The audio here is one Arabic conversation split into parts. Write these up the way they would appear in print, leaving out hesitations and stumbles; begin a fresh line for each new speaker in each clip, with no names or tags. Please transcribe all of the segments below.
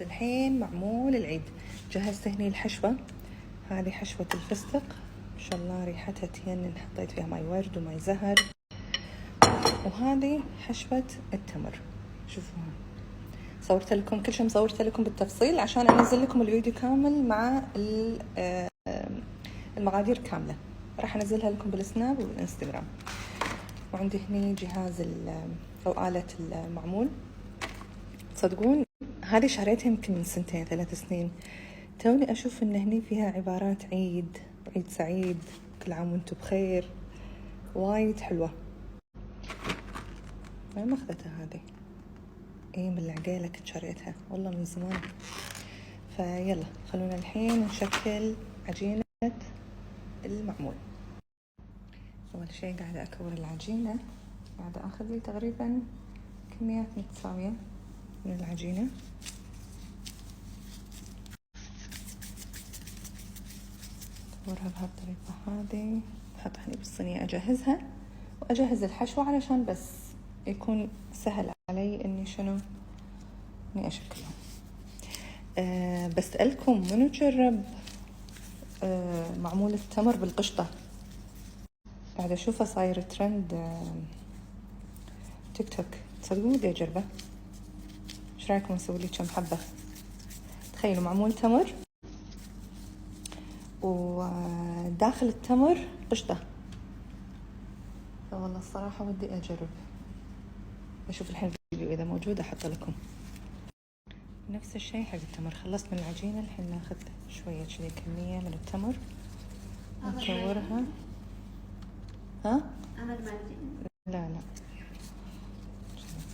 نجهز الحين معمول العيد. جهزت هني الحشوة، هذه حشوة الفستق ما شاء الله ريحتها تجنن، حطيت فيها ماي ورد وماي زهر. وهذه حشوة التمر، شوفوها صورت لكم كل شيء، مصورت لكم بالتفصيل عشان انزل لكم الفيديو كامل مع المقادير كاملة، راح انزلها لكم بالسناب والانستغرام. وعندي هني جهاز او آلة المعمول. تصدقون هذه شريتها يمكن من 2 3 سنين، توني اشوف ان هني فيها عبارات عيد سعيد، كل عام وانتم بخير، وايد حلوة. ما اخذتها هذه، ايه من العقيلة كنت شريتها والله من زمان. فيلا خلونا الحين نشكل عجينة المعمول. اول شيء قاعدة اكور العجينة، قاعدة اخذ لي تقريبا كميات متساوية من العجينة. اكورها بهالطريقة هذه، احطها هني بالصينية اجهزها، واجهز الحشوة علشان بس يكون سهل علي اني شنو اني اشكلهم. بسألكم منو جرب معمول التمر بالقشطة؟ قاعدة اشوفه صاير ترند تيك توك، تصدقون بدي اجربه. ايش رايكم نسوي لي كم حبة؟ تخيلوا معمول تمر وداخل التمر قشطة. والله الصراحة ودي اجرب، بشوف الحين الفيديو اذا موجود احط لكم. نفس الشيء حق التمر، خلصت من العجينة الحين ناخذ شوية كذي كمية من التمر نكورها. ها؟ لا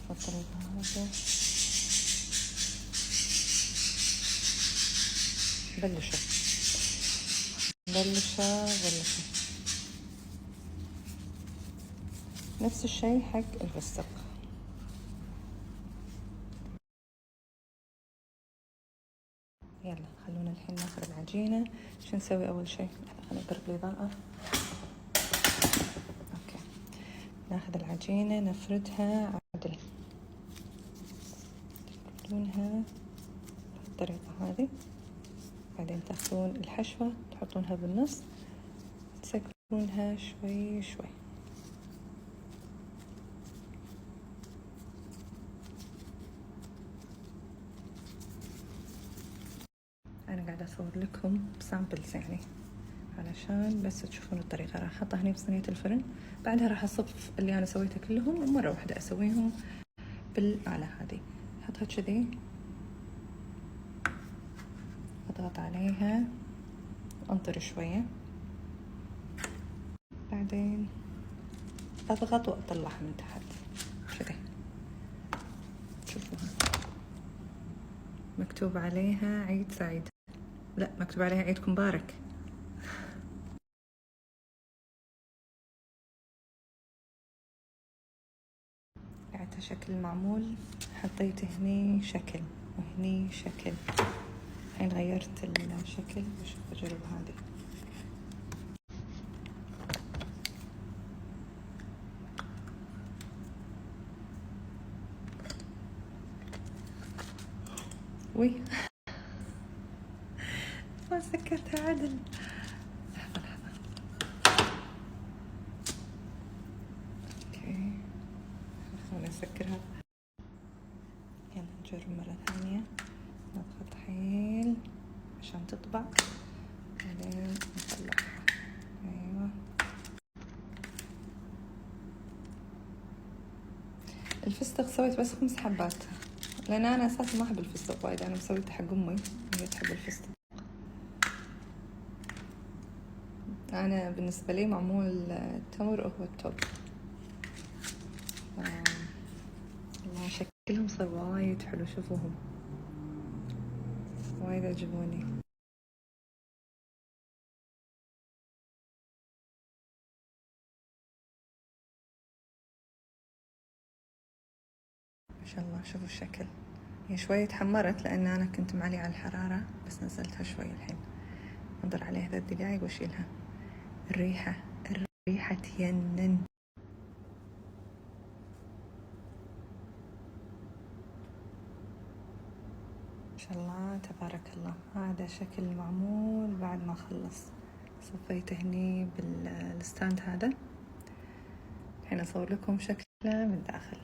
بالطريقة هذه. بلشوا نفس الشيء حق الفستق. يلا خلونا الحين ناخذ العجينة. شو نسوي اول شيء؟ خلينا نضرب الإضاءة. اوكي، ناخذ العجينة نفردها عدل، تفردونها بالطريقة هذه، بعدين تاخذون الحشوة تحطونها بالنص، تسكرونها شوي شوي. انا قاعدة اصور لكم سامبلز يعني علشان بس تشوفون الطريقة. راح احطها هني بصينية الفرن، بعدها راح اصف اللي انا سويته كلهم ومرة واحدة اسويهم بالآلة هذه. احطها كذي، اضغط عليها انطر شوية، بعدين اضغط واطلعها من تحت كذي. شوفوها مكتوب عليها عيد سعيد، لا مكتوب عليها عيدكم مبارك. قعدت شكل المعمول، حطيت هني شكل وهني شكل. الحين غيرت الشكل، بشوف بجرب هذه. وي ما سكرتها عدل. لحظة اوكي، خليني اسكرها. يلا نجرب مرة ثانية، نضغط حيل عشان تطبع، بعدين نطلعها. ايوه الفستق سويت بس 5 حبات، لان انا اساسا ما احب الفستق وايد، انا مسويته حق امي هي تحب الفستق. انا بالنسبه لي معمول التمر هو التوب. والله شكلهم صار وايد حلو، شوفوهم وايد عجبوني. ما شاء الله شوفوا الشكل. هي شوية تحمرت لان انا كنت معلي على الحرارة، بس نزلتها شوي الحين. انظر عليها 3 دقايق واشيلها. الريحة تجنن. ما شاء الله تبارك الله. هذا شكل المعمول بعد ما خلص. صفيته هني بالستاند هذا. الحين أصور لكم شكله من داخل.